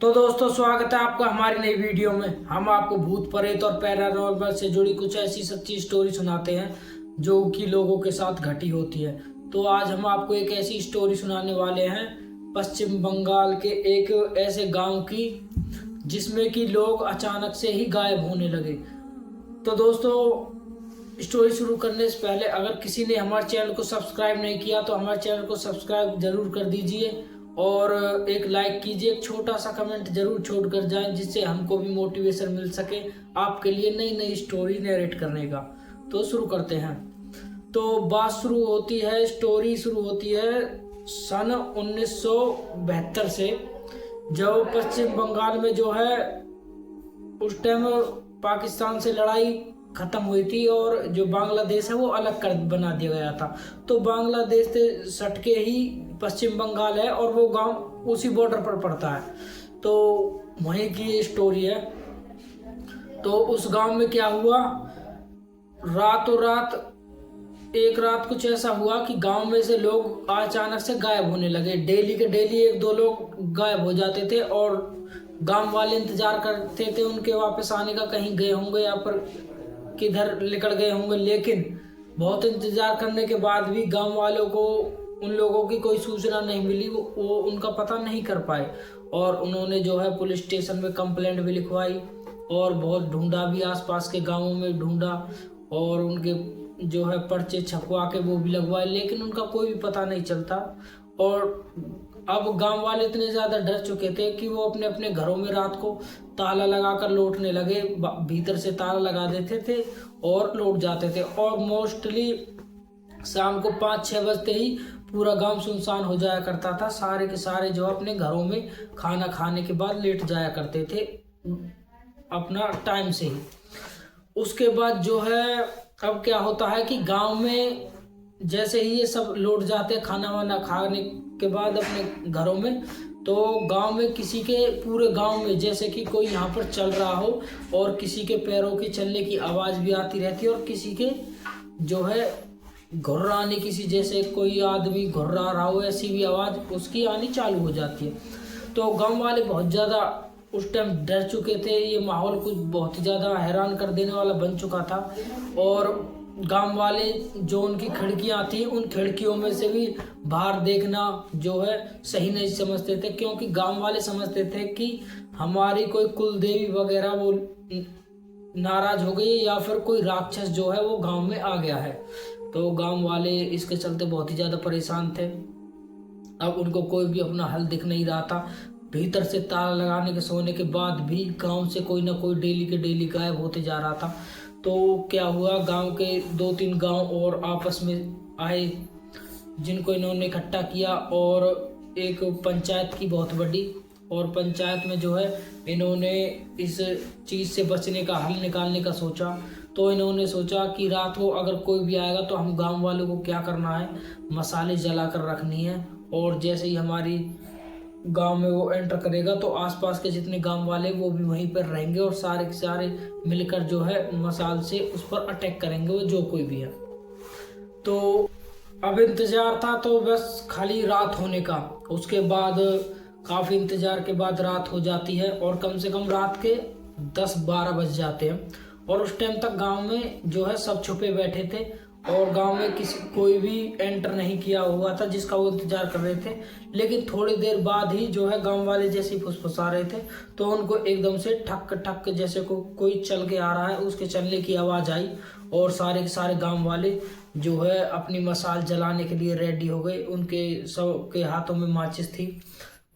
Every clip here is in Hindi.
तो दोस्तों स्वागत है आपका हमारी नई वीडियो में। हम आपको भूत प्रेत और पैरानॉर्मल से जुड़ी कुछ ऐसी सच्ची स्टोरी सुनाते हैं जो कि लोगों के साथ घटी होती है। तो आज हम आपको एक ऐसी स्टोरी सुनाने वाले हैं पश्चिम बंगाल के एक ऐसे गांव की जिसमें कि लोग अचानक से ही गायब होने लगे। तो दोस्तों स्टोरी शुरू करने से पहले अगर किसी ने हमारे चैनल को सब्सक्राइब नहीं किया तो हमारे चैनल को सब्सक्राइब जरूर कर दीजिए और एक लाइक कीजिए, एक छोटा सा कमेंट जरूर छोड़ कर जाएं जिससे हमको भी मोटिवेशन मिल सके आपके लिए नई नई स्टोरी नरेट करने का। तो शुरू करते हैं। तो बात शुरू होती है, स्टोरी शुरू होती है सन 1972 से, जब पश्चिम बंगाल में जो है उस टाइम पाकिस्तान से लड़ाई खत्म हुई थी और जो बांग्लादेश है वो अलग कर बना दिया गया था। तो बांग्लादेश से सटके ही पश्चिम बंगाल है और वो गांव उसी बॉर्डर पर पड़ता है। तो वहीं की ये स्टोरी है। तो उस गांव में क्या हुआ, रातों रात एक रात कुछ ऐसा हुआ कि गांव में से लोग अचानक से गायब होने लगे। डेली के डेली एक दो लोग गायब हो जाते थे और गांव वाले इंतजार करते थे उनके वापस आने का, कहीं गए होंगे या पर किधर निकल गए होंगे। लेकिन बहुत इंतजार करने के बाद भी गांव वालों को उन लोगों की कोई सूचना नहीं मिली, वो उनका पता नहीं कर पाए। और उन्होंने जो है पुलिस स्टेशन में कंप्लेंट भी लिखवाई और बहुत ढूंढा भी, आसपास के गांवों में ढूंढा और उनके जो है पर्चे छपवा के वो भी लगवाए, लेकिन उनका कोई भी पता नहीं चलता। और अब गांव वाले इतने ज़्यादा डर चुके थे कि वो अपने अपने घरों में रात को ताला लगाकर लौटने लगे। भीतर से ताला लगा देते थे और लौट जाते थे। और मोस्टली शाम को 5-6 बजते ही पूरा गांव सुनसान हो जाया करता था। सारे के सारे जो अपने घरों में खाना खाने के बाद लेट जाया करते थे अपना टाइम से ही। उसके बाद जो है अब क्या होता है कि गांव में जैसे ही ये सब लौट जाते हैं खाना वाना खाने के बाद अपने घरों में, तो गांव में किसी के पूरे गांव में जैसे कि कोई यहाँ पर चल रहा हो और किसी के पैरों के चलने की आवाज़ भी आती रहती है और किसी के जो है घुर्राने, किसी जैसे कोई आदमी घुर्रा रहा हो ऐसी भी आवाज़ उसकी आनी चालू हो जाती है। तो गांव वाले बहुत ज़्यादा उस टाइम डर चुके थे। ये माहौल कुछ बहुत ही ज़्यादा हैरान कर देने वाला बन चुका था। और गांव वाले जो उनकी खिड़कियां थी उन खिड़कियों में से भी बाहर देखना जो है सही नहीं समझते थे, क्योंकि गांव वाले समझते थे कि हमारी कोई कुल देवी वगैरह वो नाराज हो गई या फिर कोई राक्षस जो है वो गांव में आ गया है। तो गांव वाले इसके चलते बहुत ही ज़्यादा परेशान थे। अब उनको कोई भी अपना हल दिख नहीं रहा था। भीतर से ताला लगाने के सोने के बाद भी गांव से कोई ना कोई डेली के डेली गायब होते जा रहा था। तो क्या हुआ, गांव के 2-3 गांव और आपस में आए जिनको इन्होंने इकट्ठा किया और एक पंचायत की बहुत बड़ी, और पंचायत में जो है इन्होंने इस चीज़ से बचने का हल निकालने का सोचा। तो इन्होंने सोचा कि रात को अगर कोई भी आएगा तो हम गांव वालों को क्या करना है, मसाले जलाकर रखनी है और जैसे ही हमारी गांव में वो एंटर करेगा तो आसपास के जितने गांव वाले वो भी वहीं पर रहेंगे और सारे के सारे मिलकर जो है मसाल से उस पर अटैक करेंगे, वो जो कोई भी है। तो अब इंतजार था तो बस खाली रात होने का। उसके बाद काफ़ी इंतजार के बाद रात हो जाती है और कम से कम रात के 10-12 बज जाते हैं। और उस टाइम तक गांव में जो है सब छुपे बैठे थे और गांव में कोई भी एंटर नहीं किया हुआ था जिसका वो इंतजार कर रहे थे। लेकिन थोड़ी देर बाद ही जो है गांव वाले जैसे ही फुसफुसा रहे थे तो उनको एकदम से ठक ठक जैसे कोई चल के आ रहा है उसके चलने की आवाज़ आई और सारे के सारे गांव वाले जो है अपनी मसाल जलाने के लिए रेडी हो गए। उनके सब के हाथों में माचिस थी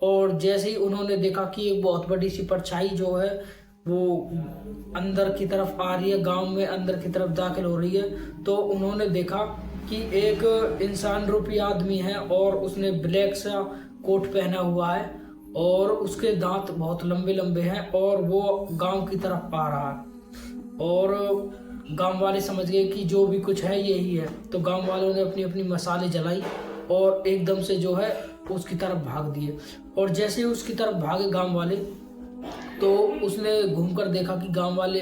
और जैसे ही उन्होंने देखा कि एक बहुत बड़ी सी परछाई जो है वो अंदर की तरफ आ रही है, गांव में अंदर की तरफ दाखिल हो रही है, तो उन्होंने देखा कि एक इंसान रूपी आदमी है और उसने ब्लैक सा कोट पहना हुआ है और उसके दांत बहुत लंबे लंबे हैं और वो गांव की तरफ आ रहा है। और गांव वाले समझ गए कि जो भी कुछ है यही है। तो गांव वालों ने अपनी अपनी मसाले जलाई और एकदम से जो है उसकी तरफ भाग दिए। और जैसे ही उसकी तरफ भागे गांव वाले तो उसने घूमकर देखा कि गांव वाले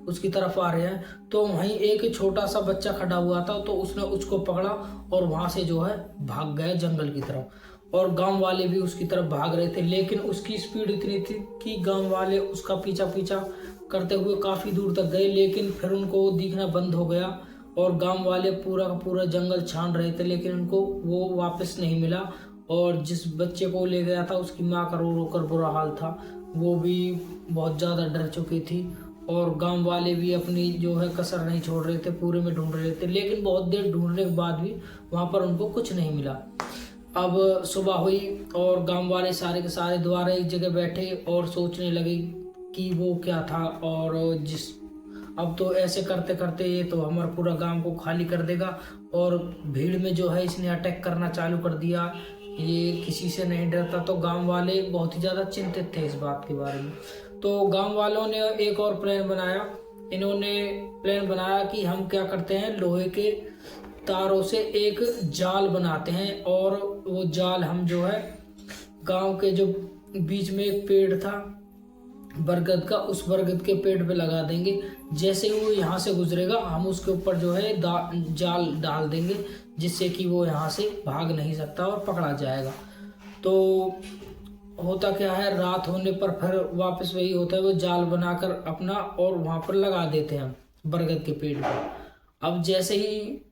उसकी तरफ आ रहे हैं। तो वहीं एक छोटा सा बच्चा खड़ा हुआ था तो उसने उसको पकड़ा और वहां से जो है भाग गया जंगल की तरफ। और गांव वाले भी उसकी तरफ भाग रहे थे, लेकिन उसकी स्पीड इतनी थी कि गांव वाले उसका पीछा पीछा करते हुए काफ़ी दूर तक गए, लेकिन फिर उनको दिखना बंद हो गया और गांव वाले पूरा का पूरा जंगल छान रहे थे, लेकिन उनको वो वापस नहीं मिला। और जिस बच्चे को ले गया था उसकी माँ का रो रो कर बुरा हाल था, वो भी बहुत ज़्यादा डर चुकी थी। और गांव वाले भी अपनी जो है कसर नहीं छोड़ रहे थे, पूरे में ढूंढ रहे थे, लेकिन बहुत देर ढूंढने के बाद भी वहाँ पर उनको कुछ नहीं मिला। अब सुबह हुई और गांव वाले सारे के सारे दोबारा एक जगह बैठे और सोचने लगे कि वो क्या था। और अब तो ऐसे करते करते ये तो हमारा पूरा गांव को खाली कर देगा, और भीड़ में जो है इसने अटैक करना चालू कर दिया, ये किसी से नहीं डरता। तो गांव वाले बहुत ही ज़्यादा चिंतित थे इस बात के बारे में। तो गांव वालों ने एक और प्लान बनाया। इन्होंने प्लान बनाया कि हम क्या करते हैं, लोहे के तारों से एक जाल बनाते हैं, और वो जाल हम जो है गांव के जो बीच में एक पेड़ था बरगद का, उस बरगद के पेड़ पे लगा देंगे। जैसे ही वो यहाँ से गुजरेगा हम उसके ऊपर जो है जाल डाल देंगे, जिससे कि वो यहाँ से भाग नहीं सकता और पकड़ा जाएगा। तो होता क्या है, रात होने पर फिर वापस वही होता है, वो जाल बनाकर अपना और वहाँ पर लगा देते हैं बरगद के पेड़ पर। अब जैसे ही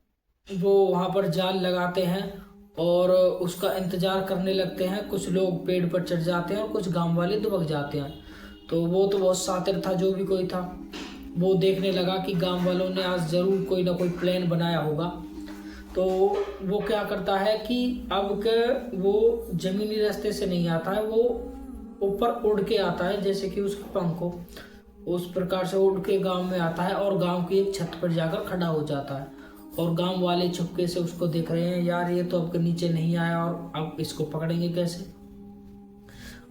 वो वहाँ पर जाल लगाते हैं और उसका इंतजार करने लगते हैं, कुछ लोग पेड़ पर चढ़ जाते हैं और कुछ गांव वाले दुबक जाते हैं। तो वो तो बहुत शातिर था जो भी कोई था, वो देखने लगा कि गांव वालों ने आज ज़रूर कोई ना कोई प्लान बनाया होगा। तो वो क्या करता है कि अब के वो ज़मीनी रास्ते से नहीं आता है, वो ऊपर उड़ के आता है, जैसे कि उसके पंख हो उस प्रकार से उड़ के गांव में आता है और गांव की एक छत पर जाकर खड़ा हो जाता है। और गांव वाले चुपके से उसको देख रहे हैं, यार ये तो अब के नीचे नहीं आया और अब इसको पकड़ेंगे कैसे।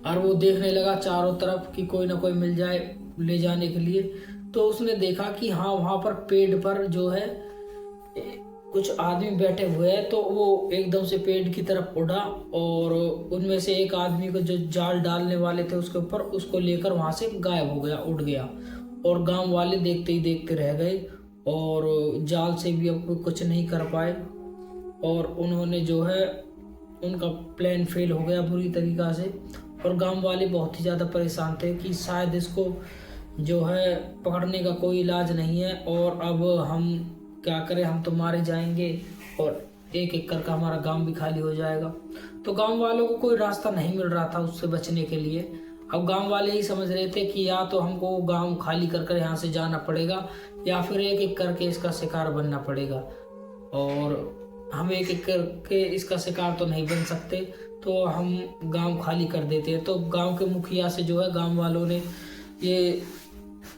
और वो देखने लगा चारों तरफ कि कोई ना कोई मिल जाए ले जाने के लिए। तो उसने देखा कि हाँ वहाँ पर पेड़ पर जो है कुछ आदमी बैठे हुए हैं। तो वो एकदम से पेड़ की तरफ उड़ा और उनमें से एक आदमी को जो जाल डालने वाले थे उसके ऊपर, उसको लेकर वहाँ से गायब हो गया, उड़ गया। और गांव वाले देखते ही देखते रह गए और जाल से भी अब कुछ नहीं कर पाए, और उन्होंने जो है उनका प्लान फेल हो गया बुरी तरीक़ा से। और गांव वाले बहुत ही ज़्यादा परेशान थे कि शायद इसको जो है पकड़ने का कोई इलाज नहीं है, और अब हम क्या करें, हम तो मारे जाएंगे और एक एक करके हमारा गांव भी खाली हो जाएगा। तो गांव वालों को कोई रास्ता नहीं मिल रहा था उससे बचने के लिए। अब गांव वाले ही समझ रहे थे कि या तो हमको गांव खाली कर कर यहाँ से जाना पड़ेगा, या फिर एक एक करके इसका शिकार बनना पड़ेगा, और हम एक एक करके इसका शिकार तो नहीं बन सकते, तो हम गांव खाली कर देते हैं। तो गांव के मुखिया से जो है गांव वालों ने ये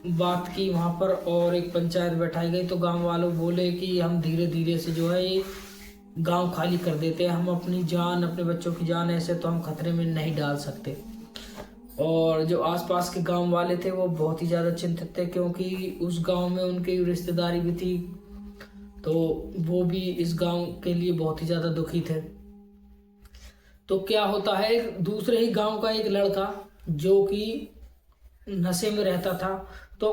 बात की वहाँ पर, और एक पंचायत बैठाई गई। तो गांव वालों बोले कि हम धीरे धीरे से जो है ये गांव खाली कर देते हैं, हम अपनी जान, अपने बच्चों की जान ऐसे तो हम खतरे में नहीं डाल सकते। और जो आसपास के गांव वाले थे वो बहुत ही ज़्यादा चिंतित थे, क्योंकि उस गांव में उनकी रिश्तेदारी भी थी, तो वो भी इस गांव के लिए बहुत ही ज़्यादा दुखी थे। तो क्या होता है, दूसरे ही गांव का एक लड़का जो कि नशे में रहता था, तो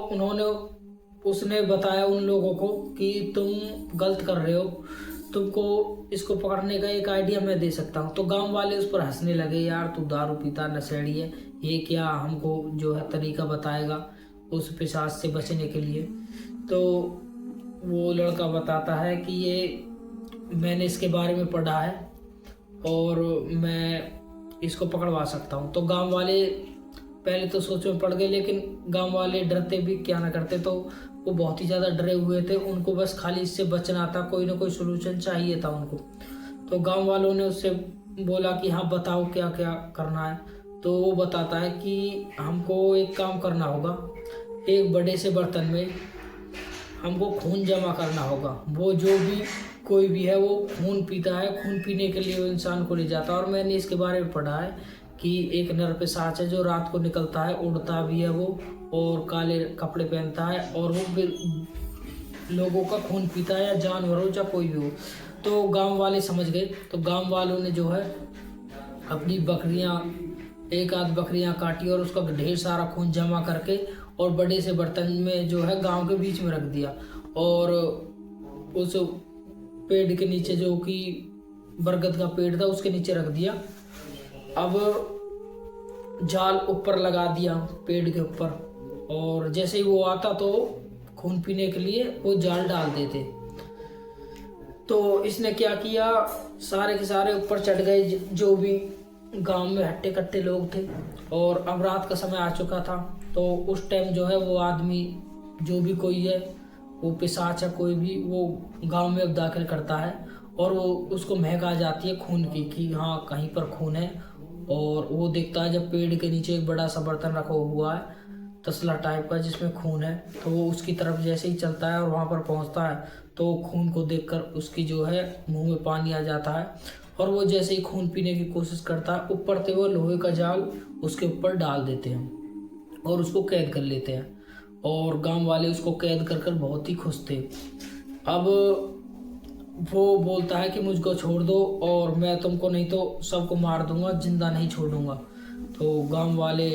उसने बताया उन लोगों को कि तुम गलत कर रहे हो, तुमको इसको पकड़ने का एक आइडिया मैं दे सकता हूँ। तो गांव वाले उस पर हंसने लगे, यार तू दारू पीता नशेड़ी है, ये क्या हमको जो है तरीका बताएगा उस पिशाच से बचने के लिए। तो वो लड़का बताता है कि ये मैंने इसके बारे में पढ़ा है और मैं इसको पकड़वा सकता हूँ। तो गांव वाले पहले तो सोच में पड़ गए, लेकिन गांव वाले डरते भी क्या ना करते, तो वो बहुत ही ज़्यादा डरे हुए थे। उनको बस खाली इससे बचना था, कोई ना कोई सोल्यूशन चाहिए था उनको। तो गांव वालों ने उससे बोला कि हाँ बताओ क्या क्या करना है। तो वो बताता है कि हमको एक काम करना होगा, एक बड़े से बर्तन में हमको खून जमा करना होगा। वो जो भी कोई भी है वो खून पीता है, खून पीने के लिए वो इंसान को ले जाता है। और मैंने इसके बारे में पढ़ा है कि एक नर पिशाच है जो रात को निकलता है, उड़ता भी है वो, और काले कपड़े पहनता है, और वो लोगों का खून पीता है, या जानवर हो या कोई भी हो। तो गांव वाले समझ गए। तो गांव वालों ने जो है अपनी बकरियां, एक आध बकरियां काटी और उसका ढेर सारा खून जमा करके और बड़े से बर्तन में जो है गांव के बीच में रख दिया, और उस पेड़ के नीचे, जो कि बरगद का पेड़ था, उसके नीचे रख दिया। अब जाल ऊपर लगा दिया पेड़ के ऊपर, और जैसे ही वो आता तो खून पीने के लिए वो जाल डाल देते। तो इसने क्या किया, सारे के सारे ऊपर चढ़ गए, जो भी गांव में हट्टे कट्टे लोग थे। और अब रात का समय आ चुका था। तो उस टाइम जो है वो आदमी, जो भी कोई है, वो पिशाच है कोई भी, वो गांव में अब दाखिल करता है और वो उसको महक आ जाती है खून की कि हाँ कहीं पर खून है। और वो देखता है जब पेड़ के नीचे एक बड़ा सा बर्तन रखा हुआ है तसला टाइप का जिसमें खून है, तो वो उसकी तरफ जैसे ही चलता है और वहाँ पर पहुँचता है तो खून को देखकर उसकी जो है मुंह में पानी आ जाता है। और वो जैसे ही खून पीने की कोशिश करता है, ऊपर से वो लोहे का जाल उसके ऊपर डाल देते हैं और उसको कैद कर लेते हैं। और गांव वाले उसको कैद कर बहुत ही खुश थे। अब वो बोलता है कि मुझको छोड़ दो और मैं तुमको नहीं तो सबको मार दूंगा, जिंदा नहीं छोड़ूंगा। तो गांव वाले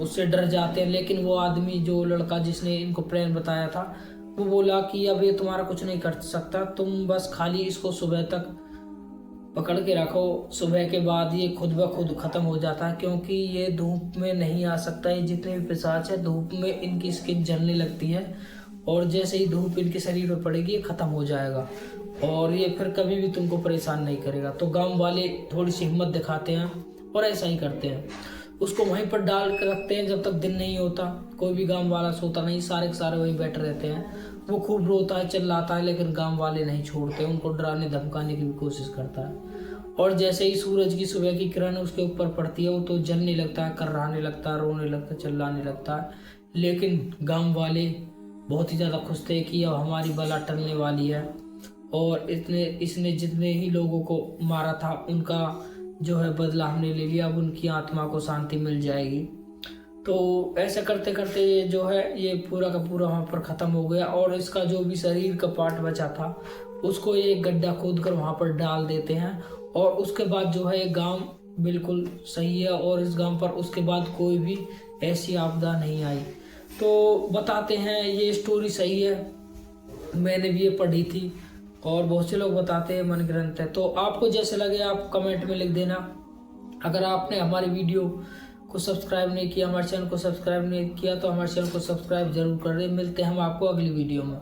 उससे डर जाते हैं, लेकिन वो आदमी, जो लड़का जिसने इनको प्लान बताया था, वो बोला कि अब ये तुम्हारा कुछ नहीं कर सकता, तुम बस खाली इसको सुबह तक पकड़ के रखो, सुबह के बाद ये खुद ब खुद खत्म हो जाता है, क्योंकि ये धूप में नहीं आ सकता। ये जितने भी पिशाच है धूप में इनकी स्किन जलने लगती है और जैसे ही धूप इनके शरीर पर पड़ेगी ये खत्म हो जाएगा और ये फिर कभी भी तुमको परेशान नहीं करेगा। तो गांव वाले थोड़ी सी हिम्मत दिखाते हैं और ऐसा ही करते हैं। उसको वहीं पर डाल कर रखते हैं जब तक दिन नहीं होता। कोई भी गांव वाला सोता नहीं, सारे के सारे वहीं बैठे रहते हैं। वो खूब रोता है, चिल्लाता है, लेकिन गांव वाले नहीं छोड़ते, उनको डराने धमकाने की भी कोशिश करता है। और जैसे ही सूरज की सुबह की किरण उसके ऊपर पड़ती है वो तो जलने लगता है, कर्राने लगता है, रोने लगता है, चिल्लाने लगता है। लेकिन गांव वाले बहुत ही ज़्यादा खुश थे कि अब हमारी बला टलने वाली है और इसने जितने ही लोगों को मारा था उनका जो है बदला हमने ले लिया, अब उनकी आत्मा को शांति मिल जाएगी। तो ऐसे करते करते ये जो है ये पूरा का पूरा वहाँ पर ख़त्म हो गया और इसका जो भी शरीर का पार्ट बचा था उसको ये गड्ढा खोद कर वहाँ पर डाल देते हैं। और उसके बाद जो है गांव बिल्कुल सही है और इस गांव पर उसके बाद कोई भी ऐसी आपदा नहीं आई। तो बताते हैं ये स्टोरी सही है, मैंने भी ये पढ़ी थी और बहुत से लोग बताते हैं मन ग्रंथ है। तो आपको जैसे लगे आप कमेंट में लिख देना। अगर आपने हमारी वीडियो को सब्सक्राइब नहीं किया, हमारे चैनल को सब्सक्राइब नहीं किया, तो हमारे चैनल को सब्सक्राइब जरूर कर दें। मिलते हैं हम आपको अगली वीडियो में।